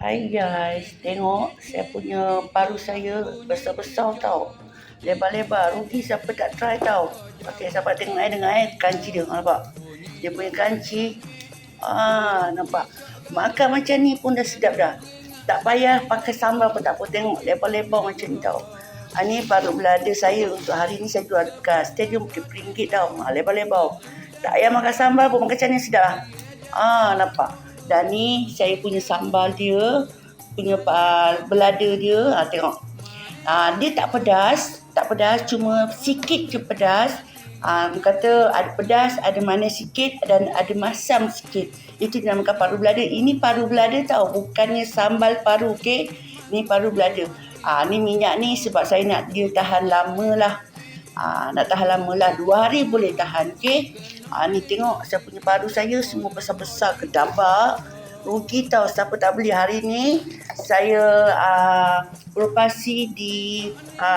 Hai guys, tengok saya punya paru saya besar-besar tau. Lebar-lebar, rugi siapa tak try tau. Okay, siapa tengok dengar kanci dia, nampak? Dia punya kanci, nampak? Makan macam ni pun dah sedap dah. Tak payah pakai sambal pun tak apa, tengok lebar-lebar macam ni tau. Ni paru belada saya untuk hari ni saya jual dekat stadium RM10 tau. Lebar-lebar. Tak payah makan sambal pun, makan macam ni sedap lah. Nampak? Dan ni saya punya sambal dia, punya belada dia, tengok. Dia tak pedas, cuma sikit je pedas. Kata ada pedas, ada manis sikit dan ada masam sikit. Itu dinamakan paru belada. Ini paru belada tau, bukannya sambal paru, okey? Ni paru belada. Ni minyak ni sebab saya nak dia tahan lama lah. Nak tahan lama lah, 2 hari boleh tahan, okey? Ni tengok saya punya paru saya semua besar-besar kedabak. Rugi tau siapa tak beli. Hari ni saya beroperasi di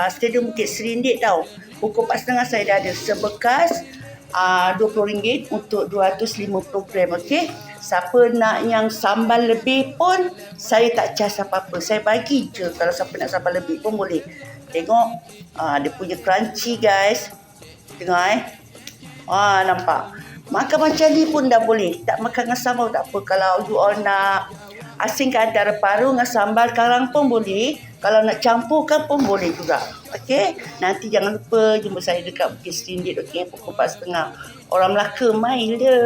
Stadium Bukit Serindik tau. Pukul 4.30 saya dah ada sebekas RM20 untuk 250 gram, okey? Siapa nak yang sambal lebih pun saya tak charge apa-apa. Saya bagi je kalau siapa nak sambal lebih pun boleh. Tengok dia punya crunchy guys. Tengok nampak. Makan macam ni pun dah boleh. Tak makan dengan sambal tak apa. Kalau you all nak asingkan antara paru dengan sambal karang pun boleh. Kalau nak campurkan pun boleh juga. Okey? Nanti jangan lupa jumpa saya dekat Bukit Serindik, okey? Pukul 4.30. Orang Melaka main dia.